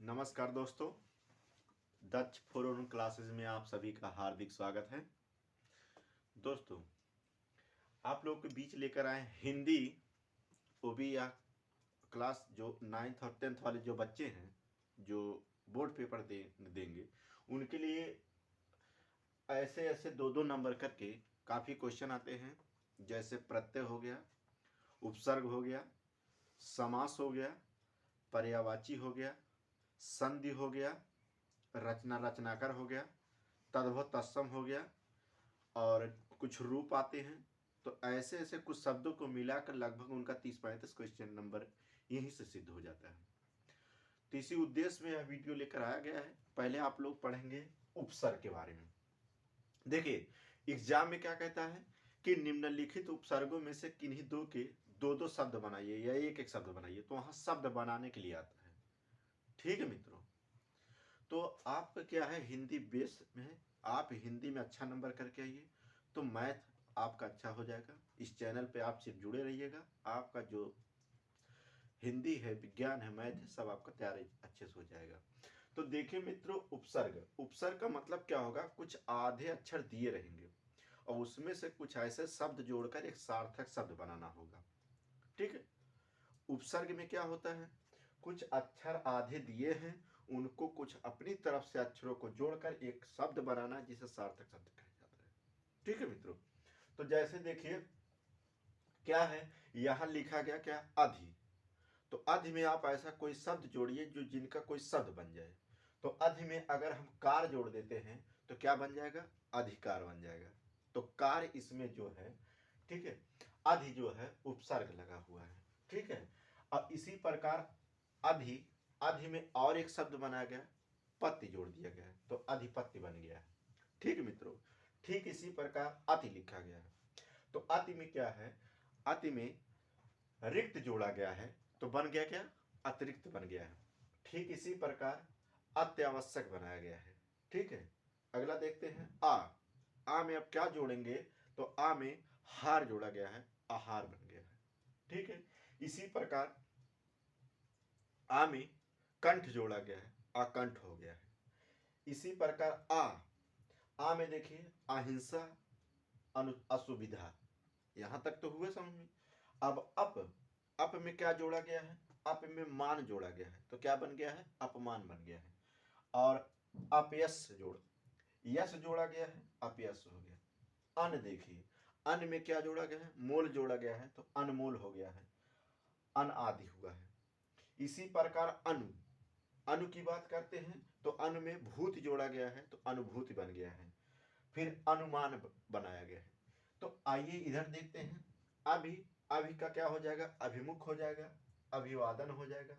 नमस्कार दोस्तों, दक्ष forum classes में आप सभी का हार्दिक स्वागत है। दोस्तों, आप लोगों के बीच लेकर आए हिंदी, वो भी या क्लास जो 9th और 10th वाले जो बच्चे हैं जो बोर्ड पेपर देंगे उनके लिए ऐसे ऐसे दो दो नंबर करके काफ़ी क्वेश्चन आते हैं। जैसे प्रत्यय हो गया, उपसर्ग हो गया, समास हो गया, पर्यायवाची हो गया, संधि हो गया, रचना रचनाकर हो गया, तद्भव तत्सम हो गया और कुछ रूप आते हैं। तो ऐसे ऐसे कुछ शब्दों को मिलाकर लगभग उनका 30-35 क्वेश्चन नंबर यहीं से सिद्ध हो जाता है। तो इसी उद्देश्य में यह वीडियो लेकर आया गया है। पहले आप लोग पढ़ेंगे उपसर्ग के बारे में। देखिए, एग्जाम में क्या कहता है कि निम्नलिखित उपसर्गों में से किन्हीं दो के दो दो शब्द बनाइए या एक एक शब्द बनाइए। तो वहां शब्द बनाने के लिए आता है। ठीक है मित्रों, तो आपका क्या है, हिंदी बेस में आप हिंदी में अच्छा नंबर करके आइए तो मैथ आपका अच्छा हो जाएगा। इस चैनल पे आप सिर्फ जुड़े रहिएगा, आपका जो हिंदी है, विज्ञान है, मैथ है, सब आपका तैयार अच्छे से हो जाएगा। तो देखिए मित्रों, उपसर्ग उपसर्ग का मतलब क्या होगा, कुछ आधे अक्षर दिए रहेंगे और उसमें से कुछ ऐसे शब्द जोड़कर एक सार्थक शब्द बनाना होगा। ठीक है, उपसर्ग में क्या होता है, कुछ अक्षर आधे दिए हैं, उनको कुछ अपनी तरफ से अक्षरों को जोड़कर एक शब्द बनाना जिसे सार्थक शब्द कहा जाता है। ठीक है मित्रों, तो जैसे देखिए क्या है, यहां लिखा गया क्या, अधि। तो अधि में आप ऐसा कोई शब्द जोड़िए जो जिनका कोई शब्द बन जाए। तो अधि में अगर हम कार जोड़ देते हैं तो क्या बन जाएगा, अधिकार बन जाएगा। तो कार इसमें जो है, ठीक है, अधि जो है उपसर्ग लगा हुआ है। ठीक है, और इसी प्रकार अधि अधि में और एक शब्द बनाया गया, पत्ति जोड़ दिया गया है तो अधिपत्ति बन गया है। ठीक है मित्रों, ठीक इसी प्रकार अति लिखा गया है। तो अति में क्या है, अति में रिक्त जोड़ा गया है तो बन गया क्या, अतिरिक्त बन गया है। ठीक इसी प्रकार अत्यावश्यक बनाया गया है। ठीक है, अगला देखते हैं आ में अब क्या जोड़ेंगे, तो आ में हार जोड़ा गया है, आहार बन गया है। ठीक है, इसी प्रकार आ में कंठ जोड़ा गया है, अकंठ हो गया है। इसी प्रकार आ में देखिए अहिंसा, असुविधा, यहां तक तो हुए समझ में। अब अप में क्या जोड़ा गया है, अप में मान जोड़ा गया है तो क्या बन गया है, अपमान बन गया है। और अपयश जोड़, यश जोड़ा गया है, अपयश हो गया। अन देखिए, अन में क्या जोड़ा गया है, मोल जोड़ा गया है तो अनमोल हो गया है, अन आदि हुआ है। इसी प्रकार अनु अनु की बात करते हैं तो अनु में भूत जोड़ा गया है तो अनुभूति बन गया है। फिर अनुमान बनाया गया है। तो आइए इधर देखते हैं, अभी अभी का क्या हो जाएगा, अभिमुख हो जाएगा, अभिवादन हो जाएगा।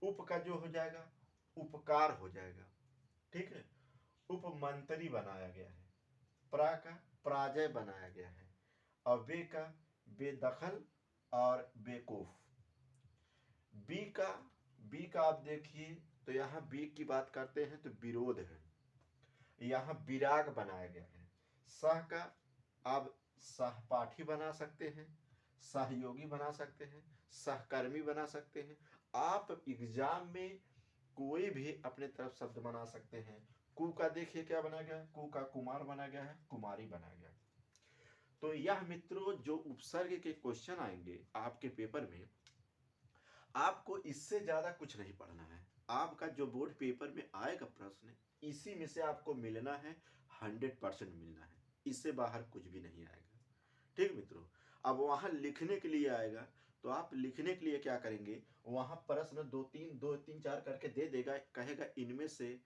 उप का जो हो जाएगा उपकार हो जाएगा। ठीक है, उपमंत्री बनाया गया है। प्रा का पराजय बनाया गया है और बे का बेदखल और बेकूफ। बी का बी का आप देखिए तो यहाँ बी की बात करते हैं तो विरोध है, यहाँ विराग बनाया गया है। सह का आप सहपाठी बना सकते हैं, सहयोगी बना सकते हैं, सहकर्मी बना सकते हैं। आप एग्जाम में कोई भी अपने तरफ शब्द बना सकते हैं। कु का देखिए क्या बना गया, कु का कुमार बना गया है, कुमारी बना गया। तो यह मित्रों जो उपसर्ग के क्वेश्चन आएंगे आपके पेपर में, आपको इससे ज्यादा कुछ नहीं पढ़ना है। आपका जो बोर्ड पेपर में आएगा प्रश्न, इसी में से आपको मिलना है, 100% मिलना है, इससे बाहर कुछ भी नहीं आएगा। ठीक मित्रों, अब वहां लिखने के लिए आएगा तो आप लिखने के लिए क्या करेंगे, वहां प्रश्न दो तीन चार करके दे देगा, कहेगा इनमें से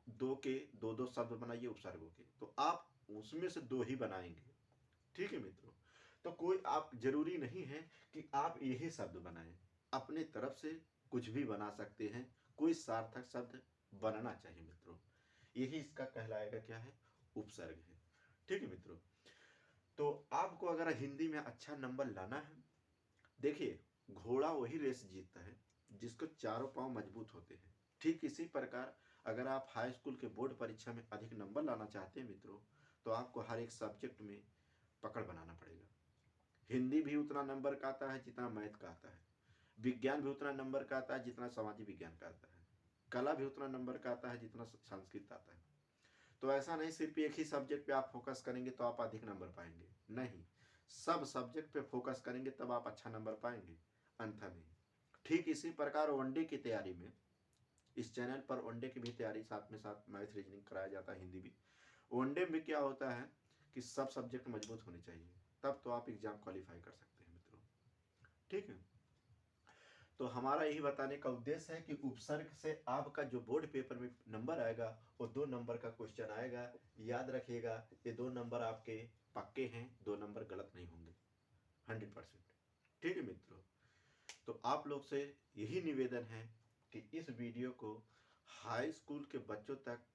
दो के दो दो शब्द बनाइए उपसर्गों के, तो आप उसमें से दो ही बनाएंगे। ठीक है मित्रों, तो कोई आप जरूरी नहीं है कि आप यही शब्द बनाएं, अपने तरफ से कुछ भी बना सकते हैं, कोई सार्थक शब्द बनना चाहिए मित्रों। यही इसका कहलाएगा क्या है, उपसर्ग है। ठीक है मित्रों, तो आपको अगर हिंदी में अच्छा नंबर लाना है, देखिए घोड़ा वही रेस जीतता है जिसको चारों पांव मजबूत होते हैं। ठीक इसी प्रकार अगर आप हाई स्कूल के बोर्ड परीक्षा में अधिक नंबर लाना चाहते हैं मित्रों, तो आपको हर एक सब्जेक्ट में पकड़ बनाना पड़ेगा। हिंदी भी उतना नंबर का आता है जितना मैथ का आता है, विज्ञान भी उतना नंबर का आता है जितना सामाजिक विज्ञान का आता है। कला भी उतना नंबर का आता है जितना संस्कृत आता है। तो ऐसा नहीं सिर्फ एक ही सब्जेक्ट पे आप फोकस करेंगे तो आप अधिक नंबर पाएंगे, नहीं, सब सब्जेक्ट पे फोकस करेंगे तब आप अच्छा नंबर पाएंगे, अन्यथा नहीं। ठीक इसी प्रकार वनडे की तैयारी में इस चैनल पर वनडे की भी तैयारी साथ में साथ मैथ रीजनिंग कराया जाता है, हिंदी भी। वनडे में क्या होता है कि सब सब्जेक्ट मजबूत होने चाहिए, तब तो आप एग्जाम क्वालिफाई कर सकते हैं मित्रों, ठीक है। तो हमारा यही बताने का उद्देश्य है कि उपसर्ग से आपका जो बोर्ड पेपर में नंबर आएगा वो 2 नंबर का क्वेश्चन आएगा। याद रखिएगा ये 2 नंबर आपके पक्के हैं, 2 नंबर गलत नहीं होंगे 100%, ठीक है मित्रों। तो आप लोग से यही निवेदन है कि इस वीडियो को हाई स्कूल के बच्चों तक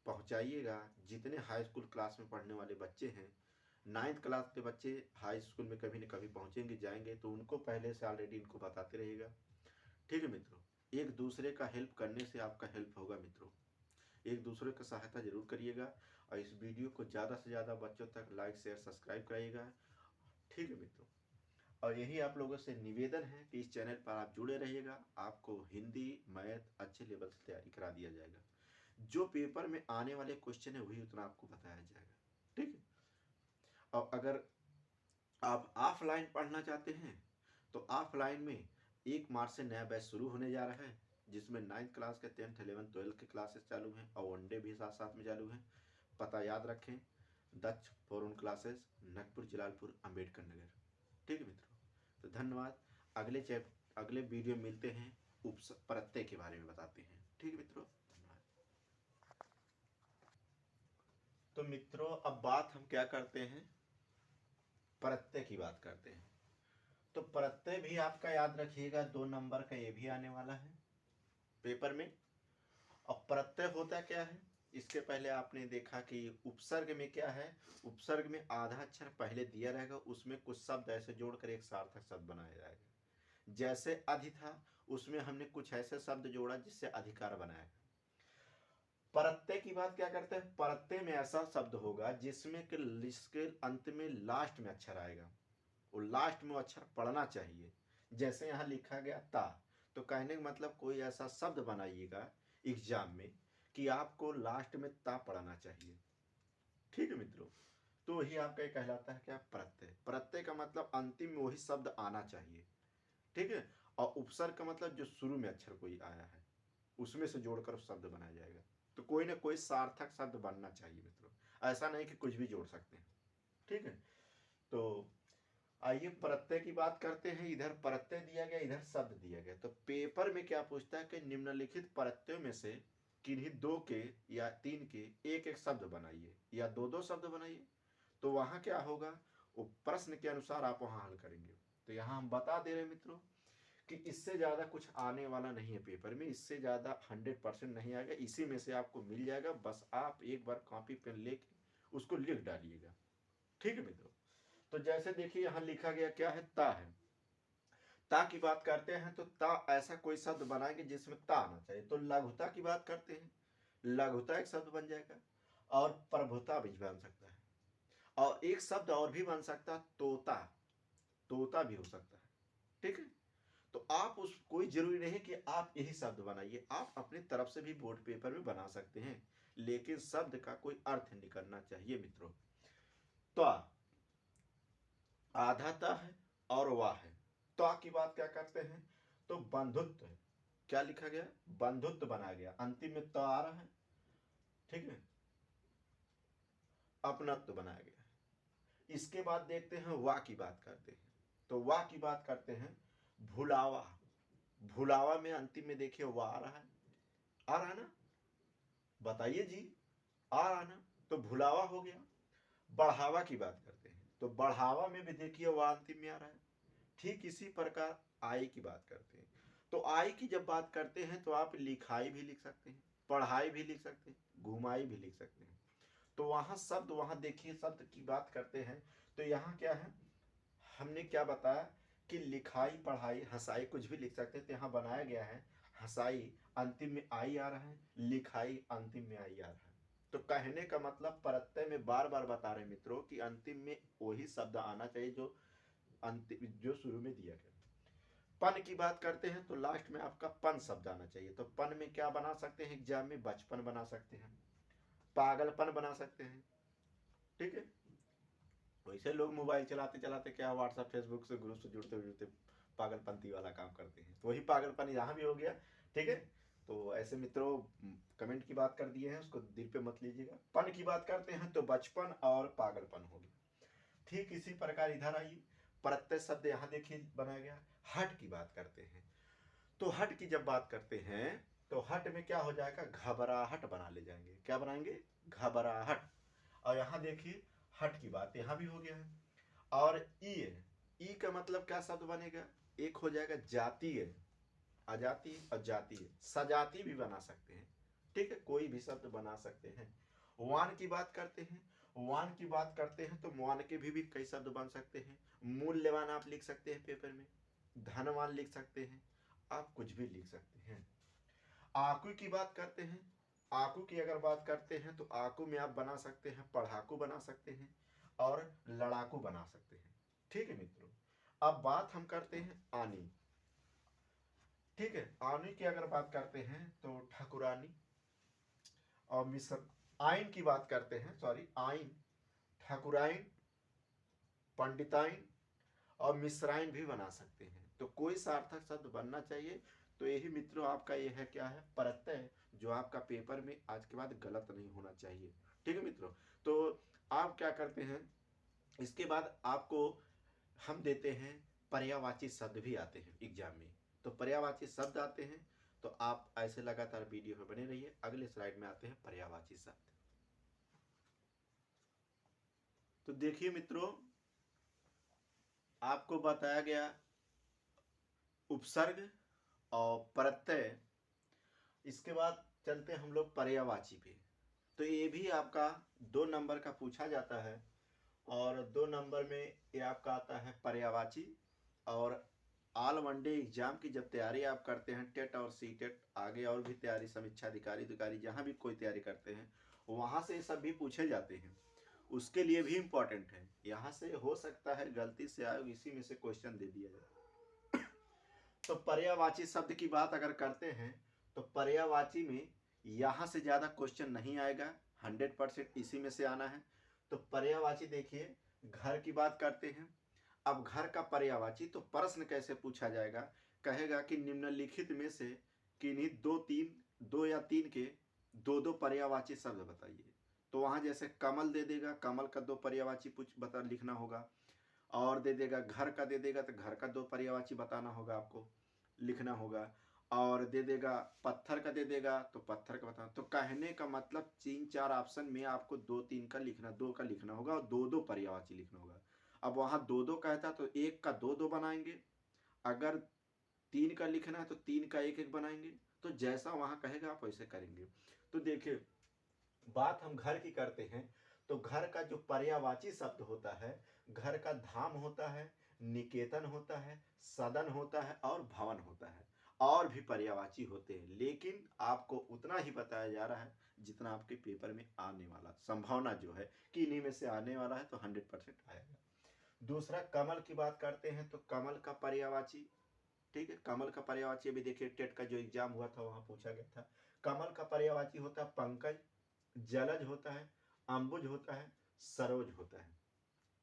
पहुंचाइएगा। जितने हाई स्कूल क्लास में पढ़ने वाले बच्चे हैं, 9th क्लास के बच्चे हाई स्कूल में कभी न कभी पहुंचेंगे जाएंगे, तो उनको पहले से ऑलरेडी इनको बताते रहिएगा, ठीक है मित्रों। एक दूसरे का हेल्प करने से आपका हेल्प होगा मित्रों, एक दूसरे का सहायता जरूर करिएगा और इस वीडियो को ज़्यादा से ज़्यादा बच्चों तक लाइक शेयर सब्सक्राइब कराइएगा, ठीक है मित्रों। और यही आप लोगों से निवेदन है कि इस चैनल पर आप जुड़े रहिएगा, आपको हिंदी मैथ अच्छे लेवल से तैयारी करा दिया जाएगा। जो पेपर में आने वाले क्वेश्चन है वही उतना आपको बताया जाएगा, ठीक है। और अगर आप ऑफलाइन पढ़ना चाहते हैं तो ऑफलाइन में 1 मार्च से नया बैच शुरू होने जा रहा है, जिसमें 9th क्लास के 10th 11th 12th के क्लासेस चालू हैं और वनडे भी साथ साथ में चालू हैं। पता याद रखें, दक्ष फोरन क्लासेस, नगपुर जलालपुर अंबेडकर नगर, ठीक है मित्रों। तो धन्यवाद। अगले वीडियो मिलते हैं, प्रत्यय के बारे में बताते हैं, ठीक है मित्रों, धन्यवाद। तो मित्रों अब बात हम क्या करते हैं, प्रत्यय की बात करते हैं। तो प्रत्यय भी आपका याद रखिएगा 2 नंबर का ये भी आने वाला है पेपर में। अब प्रत्यय होता क्या है, इसके पहले आपने देखा कि उपसर्ग में क्या है, उपसर्ग में आधा अक्षर पहले दिया रहेगा, उसमें कुछ शब्द ऐसे जोड़कर एक सार्थक शब्द बनाया जाएगा। जैसे अधि था, उसमें हमने कुछ ऐसे शब्द जोड़ा जिससे अधिकार बनाया। प्रत्यय की बात क्या करते हैं, प्रत्यय में ऐसा शब्द होगा जिसमें इसके अंत में लास्ट में अक्षर आएगा, वो लास्ट में अक्षर पढ़ना चाहिए। जैसे यहाँ लिखा गया ता, तो कहने का मतलब कोई ऐसा शब्द बनाइएगा एग्जाम में कि आपको लास्ट में ता पढ़ना चाहिए, ठीक है मित्रों। तो वही आपका कहलाता है क्या, प्रत्यय। प्रत्यय का मतलब अंतिम में वही शब्द आना चाहिए, ठीक है। और उपसर्ग का मतलब जो शुरू में अक्षर कोई आया है उसमें से जोड़कर शब्द बनाया जाएगा। तो कोई ना कोई सार्थक शब्द बनना चाहिए मित्रों, ऐसा नहीं कि कुछ भी जोड़ सकते हैं, ठीक है। तो आइए प्रत्यय की बात करते हैं। इधर प्रत्यय दिया गया, इधर शब्द दिया गया। तो पेपर में क्या पूछता है कि निम्नलिखित प्रत्ययों में से किन्हीं 2 के या 3 के एक एक शब्द बनाइए या 2 शब्द बनाइए। तो वहां क्या होगा, वो प्रश्न के अनुसार आप वहां हल करेंगे। तो यहाँ हम बता दे रहे मित्रों कि इससे ज्यादा कुछ आने वाला नहीं है पेपर में, इससे ज्यादा 100% नहीं आएगा, इसी में से आपको मिल जाएगा। बस आप एक बार कॉपी पेन लेके उसको लिख डालिएगा, ठीक है मित्रों। तो जैसे देखिए यहाँ लिखा गया क्या है, ता है। ता की बात करते हैं तो ता ऐसा कोई शब्द बनाएंगे जिसमें ता आना चाहिए। तो लघुता की बात करते हैं, लघुता एक शब्द बन जाएगा, और प्रभुता भी बन सकता है, और एक शब्द और भी बन सकता है, तोता, तोता भी हो सकता है, ठीक है। तो आप उस कोई जरूरी नहीं कि आप यही शब्द बनाइए, आप अपनी तरफ से भी बोर्ड पेपर में बना सकते हैं, लेकिन शब्द का कोई अर्थ निकलना चाहिए मित्रों। तो आधा ता है और वाह है। तो की बात क्या करते हैं, तो बंधुत्व है, क्या लिखा गया, बंधुत्व बनाया गया, अंतिम में तो आ रहा है, ठीक है, अपनत्व बनाया गया है। इसके बाद देखते हैं वाह की बात करते हैं। तो वाह की बात करते हैं, भुलावा, भुलावा में अंतिम में देखिए वाह आ रहा है, आ रहा है ना, बताइए जी, आ रहा ना, तो भुलावा हो गया। बढ़ावा की बात करते हैं, तो बढ़ावा में भी देखिए वाह अंतिम में आ रहा है। ठीक इसी प्रकार आई की बात करते हैं। तो आई की जब बात करते हैं तो आप लिखाई भी लिख सकते हैं, पढ़ाई भी लिख सकते हैं, घुमाई भी लिख सकते हैं। तो वहां शब्द, वहां देखिए शब्द की बात करते हैं तो यहाँ क्या है, हमने क्या बताया कि लिखाई पढ़ाई हंसाई कुछ भी लिख सकते हैं। तो यहाँ बनाया गया है हंसाई अंतिम में आई आ रहा है, लिखाई अंतिम में आई आ रहा है। तो कहने का मतलब प्रत्यय में बार बार बता रहे मित्रों कि अंतिम में वही शब्द आना चाहिए जो अंतिम जो शुरू में दिया गया। पन की बात करते हैं तो लास्ट में आपका पन शब्द आना चाहिए। तो पन में क्या बना सकते हैं एग्जाम में? बचपन बना सकते हैं, पागलपन बना सकते हैं। ठीक है, वैसे लोग मोबाइल चलाते चलाते क्या व्हाट्सएप फेसबुक से ग्रुप से जुड़ते जुड़ते पागलपंती वाला काम करते हैं, तो वही पागलपन यहाँ भी हो गया। ठीक है, तो ऐसे मित्रों कमेंट की बात कर दिए हैं, उसको दिल पे मत लीजिएगा। पन की बात करते हैं तो बचपन और पागलपन हो गया। ठीक इसी प्रकार इधर आइए, प्रत्यय शब्द यहाँ देखिए बनाया गया। हट की बात करते हैं तो हट की जब बात करते हैं तो हट में क्या हो जाएगा? घबराहट बना ले जाएंगे। क्या बनाएंगे? घबराहट। और यहाँ देखिए हट की बात यहाँ भी हो गया है। और ई है, ई का मतलब क्या शब्द बनेगा? एक हो जाएगा जातीय, अजातीय और जातीय, सजाती भी बना सकते हैं। ठीक है, कोई भी शब्द बना सकते हैं। वान की बात करते हैं, वान की बात करते हैं तो वान के भी कई शब्द बन सकते हैं। मूल्यवान आप लिख सकते हैं पेपर में, धनवान लिख सकते हैं, आप कुछ भी लिख सकते हैं। आकू की बात करते हैं, आकू की अगर बात करते हैं तो आकू में आप बना सकते हैं पढ़ाकू बना सकते हैं और लड़ाकू बना सकते हैं। ठीक है मित्रों, अब बात हम करते हैं आनी। ठीक है, आनी की अगर बात करते हैं तो ठाकुरानी और मिस्र। आइन की बात करते हैं, सॉरी आइन, ठाकुराइन, पंडिताइन और मिश्राइन भी बना सकते हैं। तो कोई सार्थक शब्द बनना चाहिए। तो यही मित्रों आपका ये है क्या है? प्रत्यय, जो आपका पेपर में आज के बाद गलत नहीं होना चाहिए। ठीक है मित्रों, तो आप क्या करते हैं, इसके बाद आपको हम देते हैं पर्यायवाची शब्द भी आते हैं एग्जाम में। तो पर्यायवाची शब्द आते हैं तो आप ऐसे लगातार वीडियो में बने रहिए। अगले स्लाइड में आते हैं पर्यायवाची शब्द। तो देखिए मित्रों, आपको बताया गया उपसर्ग और प्रत्यय। इसके बाद चलते हैं हम लोग पर्यायवाची पे। तो ये भी आपका 2 नंबर का पूछा जाता है और 2 नंबर में ये आपका आता है पर्यायवाची। और ऑल वनडे एग्जाम की जब तैयारी आप करते हैं, टेट और सी टेट, आगे और भी तैयारी, समीक्षा अधिकारी अधिकारी जहाँ भी कोई तैयारी करते हैं वहाँ से सब भी पूछे जाते हैं, उसके लिए भी इम्पोर्टेंट है। यहाँ से हो सकता है गलती से आयोग इसी में से क्वेश्चन दे दिया जाए। तो पर्यायवाची शब्द की बात अगर करते हैं तो पर्यायवाची में यहाँ से ज़्यादा क्वेश्चन नहीं आएगा, 100% इसी में से आना है। तो पर्यायवाची देखिए, घर की बात करते हैं। अब घर का पर्यायवाची तो प्रश्न कैसे पूछा जाएगा? कहेगा कि निम्नलिखित में से किन्हीं दो या तीन के दो पर्यायवाची शब्द बताइए। तो वहाँ जैसे कमल दे देगा, कमल का 2 पर्यायवाची बता लिखना होगा। और दे देगा घर का, दे देगा तो घर का 2 पर्यायवाची बताना होगा, आपको लिखना होगा। और दे देगा पत्थर का, दे देगा तो पत्थर का बताना। तो कहने का मतलब 3-4 ऑप्शन में आपको 2-3 का लिखना, 2 का लिखना होगा और 2-2 पर्यायवाची लिखना होगा। अब वहाँ 2-2 कहता तो 1 का 2-2 बनाएंगे, अगर 3 का लिखना है तो 3 का 1-1 बनाएंगे। तो जैसा वहाँ कहेगा आप वैसे करेंगे। तो देखिए, बात हम घर की करते हैं तो घर का जो पर्यायवाची शब्द होता है, घर का धाम होता है, निकेतन होता है, सदन होता है और भवन होता है। और भी पर्यायवाची होते हैं, लेकिन आपको उतना ही बताया जा रहा है जितना आपके पेपर में आने वाला, संभावना जो है कि इन्हीं में से आने वाला है, तो 100% आएगा। दूसरा, कमल की बात करते हैं तो कमल का पर्यायवाची, ठीक है, कमल का पर्यायवाची अभी देखिए टेट का जो एग्जाम हुआ था वहां पूछा गया था। कमल का पर्यायवाची होता है पंकज, जलज होता है, अंबुज होता है, सरोज होता है।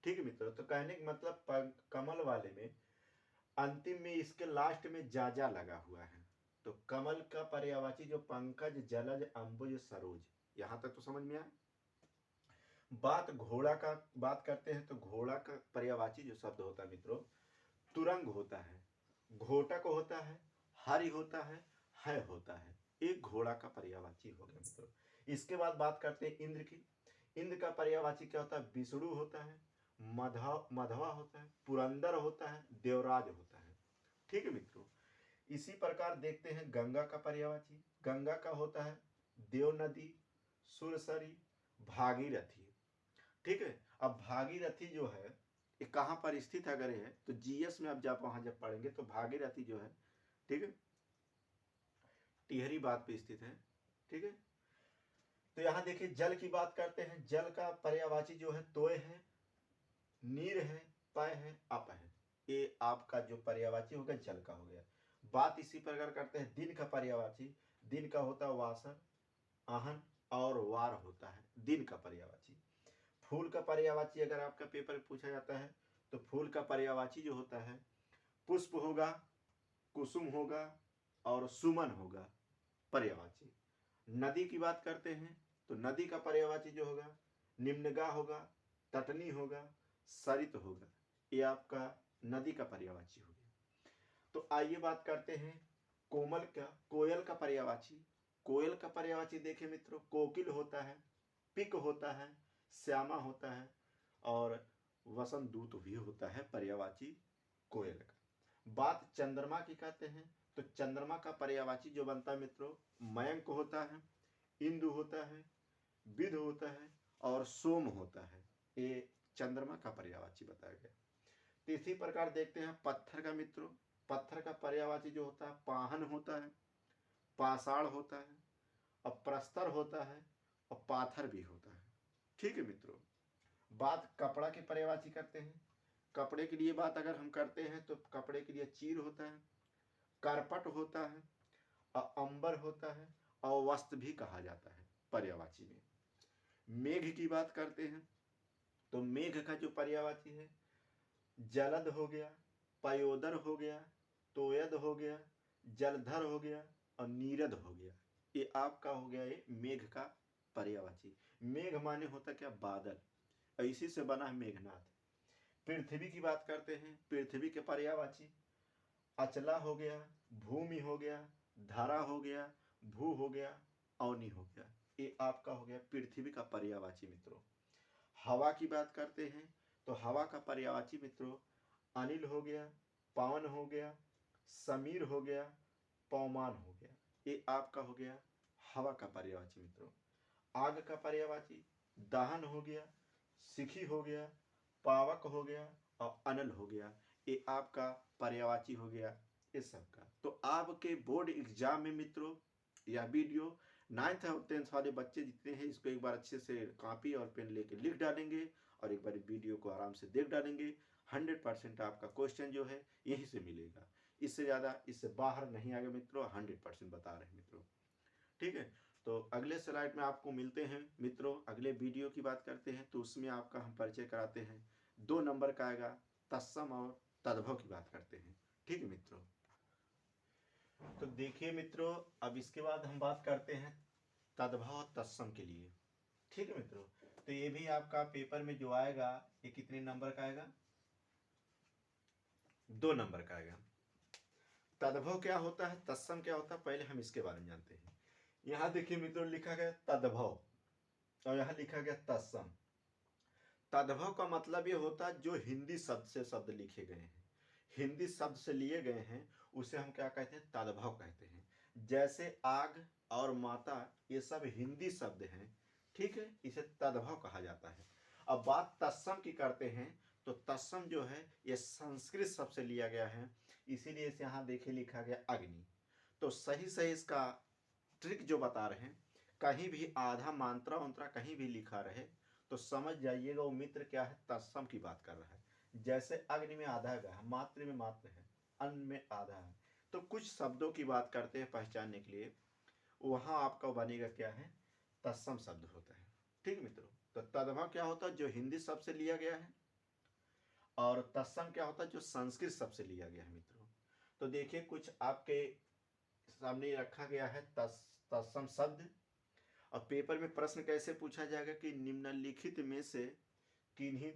ठीक है मित्रों, तो कहने का मतलब कमल वाले में अंतिम में इसके लास्ट में जा लगा हुआ है। तो कमल का पर्यायवाची जो पंकज, जलज, अंबुज, सरोज, यहां तक तो समझ में आया। बात घोड़ा का बात करते हैं तो घोड़ा का पर्यायवाची जो शब्द होता है मित्रों, तुरंग होता है, घोटक होता है, हरि होता है होता है। एक घोड़ा का पर्यायवाची हो गया मित्रों। इसके बाद बात करते हैं इंद्र की। इंद्र का पर्यायवाची क्या होता है? विष्णु होता है, मधवा होता है, पुरंदर होता है, देवराज होता है। ठीक है मित्रों, इसी प्रकार देखते हैं गंगा का पर्यायवाची। गंगा का होता है देव नदी, सुरसरी, भागीरथी। ठीक है, अब भागीरथी जो है ये कहाँ पर स्थित अगर है तो जीएस में अब जब वहां जब पढ़ेंगे तो भागीरथी जो है, ठीक है, टिहरी बात पे स्थित है। ठीक है, तो यहां देखिए जल की बात करते हैं। जल का पर्यायवाची जो है तोय है, नीर है, पय है, अप है। ये आपका जो पर्यायवाची हो गया जल का हो गया। बात इसी प्रकार करते हैं दिन का पर्यायवाची। दिन का होता है वासर, आहन और वार होता है दिन का पर्यायवाची। फूल का पर्यायवाची अगर आपका पेपर में पूछा जाता है तो फूल का पर्यायवाची जो होता है पुष्प होगा, कुसुम होगा और सुमन होगा पर्यायवाची। नदी की बात करते हैं तो नदी का पर्यायवाची जो होगा निम्नगा होगा, तटनी होगा, सरित होगा। ये आपका नदी का पर्यायवाची हो गया। तो आइए बात करते हैं कोयल का पर्यायवाची। कोयल का पर्यायवाची देखें मित्रों, कोकिल होता है, पिक होता है, श्यामा होता है और वसंत दूत भी होता है पर्यायवाची कोयल का। बात चंद्रमा की करते हैं तो चंद्रमा का पर्यायवाची जो बनता है मित्रों मयंक होता है, इंदु होता है, विध होता है और सोम होता है। ये चंद्रमा का पर्यायवाची बताया गया। तो इसी प्रकार देखते हैं पत्थर का मित्रों। पत्थर का पर्यायवाची जो होता है पाहन होता है, पाषाण होता है और प्रस्तर होता है और पाथर भी होता है। ठीक है मित्रों। बात कपड़ा के पर्यायवाची करते हैं। कपड़े के लिए बात अगर हम करते हैं तो कपड़े के लिए चीर होता है, करपट होता है और अंबर होता है और वस्त्र भी कहा जाता है पर्यायवाची में। मेघ की बात करते हैं तो मेघ का जो पर्यायवाची है जलद हो गया, पयोदर हो गया, तोयद हो गया, जलधर हो गया और नीरद हो गया। ये आपका हो गया ये मेघ का पर्यायवाची। मेघ माने होता क्या बादल, इसी से बना है मेघनाथ। पृथ्वी की बात करते हैं, पृथ्वी के पर्यायवाची अचला हो गया, भूमि हो गया, धरा हो गया, भू हो गया, अवनी हो गया। ये आपका हो गया पृथ्वी का पर्यायवाची मित्रों। हवा की बात करते हैं तो हवा का पर्यायवाची मित्रों अनिल हो गया, पवन हो गया, समीर हो गया, पवमान हो गया। ये आपका हो गया हवा का पर्यायवाची मित्रों। आग का पर्यायवाची दहन हो गया, सिखी हो गया, पावक हो गया और अनल हो गया। ये आपका पर्यायवाची हो गया इस सब का। तो आपके बोर्ड एग्जाम में मित्रों यह वीडियो 9th और 10th वाले बच्चे जितने हैं इसको एक बार अच्छे से कॉपी और पेन लेके लिख डालेंगे और एक बार वीडियो को आराम से देख डालेंगे। 100% आपका क्वेश्चन जो है यहीं से मिलेगा, इससे ज़्यादा इससे बाहर नहीं आएगा मित्रों। 100% बता रहे हैं मित्रों। ठीक है। तो अगले स्लाइड में आपको मिलते हैं मित्रों। अगले वीडियो की बात करते हैं तो उसमें आपका हम परिचय कराते हैं। 2 नंबर का आएगा तत्सम और तद्भव की बात करते हैं। ठीक है मित्रों। तो देखिए मित्रों अब इसके बाद हम बात करते हैं तद्भव और तत्सम के लिए। ठीक है मित्रों। तो ये भी आपका पेपर में जो आएगा ये कितने नंबर का आएगा, 2 नंबर का आएगा। तद्भव क्या होता है, तत्सम क्या होता है, पहले हम इसके बारे में जानते हैं। यहाँ देखिए मित्रों लिखा गया तद्भव और यहाँ लिखा गया तत्सम। तद्भव का मतलब ये होता है जो हिंदी शब्द से शब्द लिखे गए हैं, हिंदी शब्द से लिए गए हैं उसे हम क्या कहते हैं तद्भव कहते हैं। जैसे आग और माता ये सब हिंदी शब्द हैं, ठीक है, इसे तद्भव कहा जाता है। अब बात तत्सम की करते हैं तो तत्सम जो है ये संस्कृत शब्द से लिया गया है, इसीलिए इसे यहाँ देखिए लिखा गया अग्नि। तो सही सही इसका ट्रिक जो बता रहे हैं, कहीं भी आधा मात्रा मंत्रा कहीं भी लिखा रहे तो समझ जाइएगा वो मित्र क्या है तत्सम की बात कर रहा है। जैसे अग्नि में आधा है, मात्र में मात्र है, अन्न में आधा है, तो कुछ शब्दों की बात करते हैं पहचानने के लिए, वहां आपका बनेगा क्या है तत्सम शब्द होता है। ठीक मित्रों। तो तद्भव क्या होता है जो हिंदी शब्द से लिया गया है और तत्सम क्या होता है जो संस्कृत शब्द से लिया गया है मित्रों। तो देखिए कुछ आपके सामने रखा गया है तत्सम शब्द और पेपर में प्रश्न कैसे पूछा जाएगा कि निम्नलिखित में से किन्हीं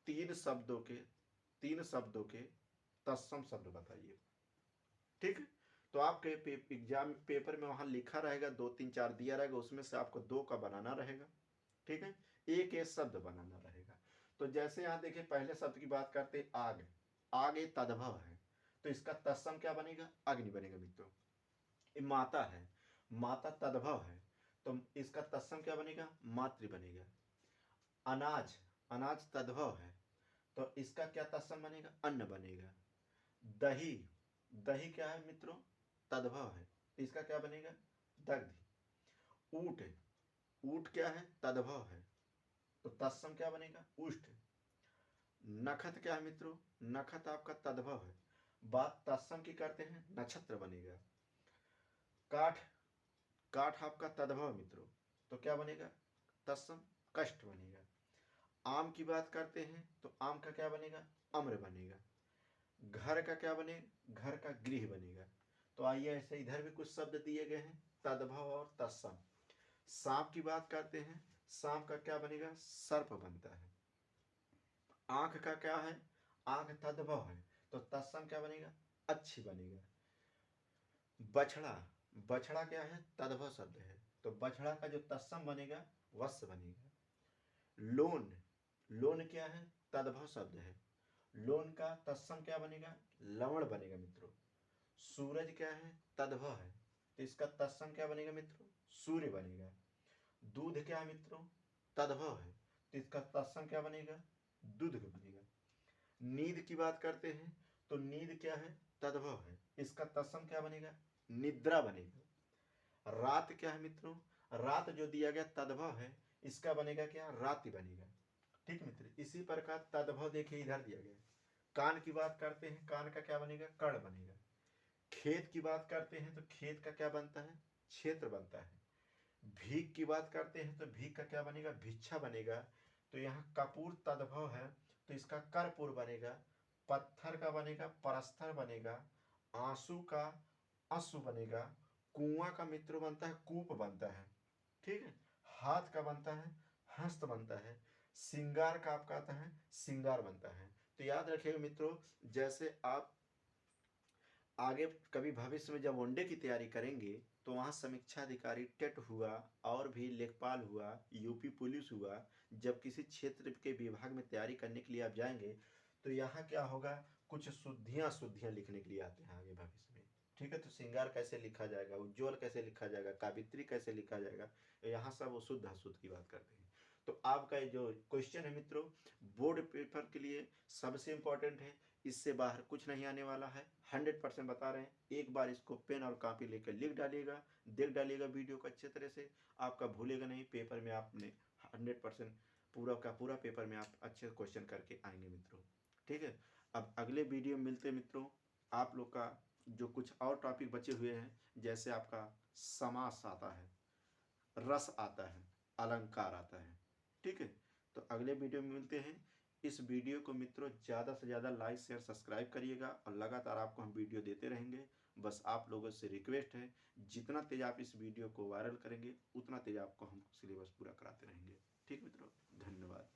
तीन शब्दों के तत्सम शब्द बताइए। ठीक है। तो आपके एग्जाम पेपर में वहां लिखा रहेगा 2 3 4 दिया रहेगा, उसमें से आपको 2 का बनाना रहेगा। ठीक है। एक शब्द बनाना रहेगा। तो जैसे यहाँ देखिए पहले शब्द की बात करते हैं आग। आग एक तद्भव है तो इसका तत्सम क्या बनेगा अग्नि बनेगा मित्रों। ये माता है, माता तद्भव है तो इसका तत्सम क्या बनेगा मातृ बनेगा। अनाज, अनाज तद्भव है तो इसका क्या तत्सम बनेगा अन्न बनेगा। दही, दही क्या है मित्रों तद्भव है, इसका क्या बनेगा दग्ध। ऊट, ऊट क्या है तद्भव है तो तत्सम क्या बनेगा उष्ट। नखत क्या है मित्रों? नखत आपका तद्भव है। बात तत्सम की करते हैं, नक्षत्र बनेगा। काठ, काठ आपका तद्भव मित्रों, तो क्या बनेगा? तत्सम कष्ट बनेगा। आम की बात करते हैं तो आम का क्या बनेगा? अम्र बनेगा। घर का क्या बने? घर का गृह बनेगा। तो आइए ऐसे इधर भी कुछ शब्द दिए गए हैं, तद्भव और तत्सम। सांप की बात करते हैं, सांप का क्या बनेगा? सर्प बनता है। आंख का क्या है? आंख तद्भव है, तो तत्सम क्या बनेगा? अच्छी बनेगा। बछड़ा, बछड़ा क्या है? तद्भव शब्द है, तो बछड़ा का जो तत्सम बनेगा वत्स बनेगा। लोन, लोन क्या है? तद्भव शब्द है, लोन का तत्सम क्या बनेगा? लवण बनेगा मित्रों। सूरज क्या है? तद्भव है, तो इसका तत्सम क्या बनेगा मित्रों? सूर्य बनेगा। दूध क्या है मित्रों? तद्भव है, तो इसका तत्सम क्या बनेगा? दूध बनेगा। नींद की बात करते हैं तो नींद क्या है? तद्भव है, इसका तत्सम क्या बनेगा? निद्रा बनेगा। रात क्या है मित्रों? रात जो दिया गया तद्भव है, इसका बनेगा क्या? राति बनेगा। ठीक मित्र, इसी प्रकार तद्भव देखिए इधर दिया गया। कान की बात करते हैं, कान का क्या बनेगा? कर्ण बनेगा। खेत की बात करते हैं तो खेत का क्या बनता है? क्षेत्र बनता है। भीख की बात करते हैं तो भीख का क्या बनेगा? भिक्षा बनेगा। तो यहाँ कपूर तद्भव है, तो इसका कर्पूर बनेगा। पत्थर का बनेगा परस्तर बनेगा। आंसू का अश्रु बनेगा। कुआं का मित्र बनता है कूप बनता है। ठीक है। हाथ का बनता है हस्त बनता है। सिंगार का आपका आता है सिंगार बनता है। तो याद रखिएगा मित्रों, जैसे आप आगे कभी भविष्य में जब वनडे की तैयारी करेंगे तो वहाँ समीक्षा अधिकारी टेट हुआ और भी लेखपाल हुआ, यूपी पुलिस हुआ, जब किसी क्षेत्र के विभाग में तैयारी करने के लिए आप जाएंगे तो यहाँ क्या होगा? कुछ शुद्धियाँ शुद्धियाँ लिखने के लिए आते हैं आगे भविष्य में। ठीक है, तो श्रृंगार कैसे लिखा जाएगा, उज्ज्वल कैसे लिखा जाएगा, कावित्री कैसे लिखा जाएगा, यहाँ सब वो शुद्ध अशुद्ध की बात करते हैं। तो आपका जो क्वेश्चन है मित्रों, बोर्ड पेपर के लिए सबसे इंपॉर्टेंट है, इससे बाहर कुछ नहीं आने वाला है, 100% बता रहे हैं। एक बार इसको पेन और कॉपी लेकर लिख डालिएगा, देख डालिएगा वीडियो को अच्छे तरह से, आपका भूलेगा नहीं। पेपर में आपने 100% पूरा का पूरा पेपर में आप अच्छे क्वेश्चन करके आएंगे मित्रों। ठीक है, अब अगले वीडियो में मिलते हैं मित्रों। आप लोग का जो कुछ और टॉपिक बचे हुए हैं, जैसे आपका समास आता है, रस आता है, अलंकार आता है। ठीक है, तो अगले वीडियो में मिलते हैं। इस वीडियो को मित्रों ज़्यादा से ज़्यादा लाइक शेयर सब्सक्राइब करिएगा और लगातार आपको हम वीडियो देते रहेंगे। बस आप लोगों से रिक्वेस्ट है, जितना तेज आप इस वीडियो को वायरल करेंगे उतना तेज आपको हम सिलेबस पूरा कराते रहेंगे। ठीक मित्रों, धन्यवाद।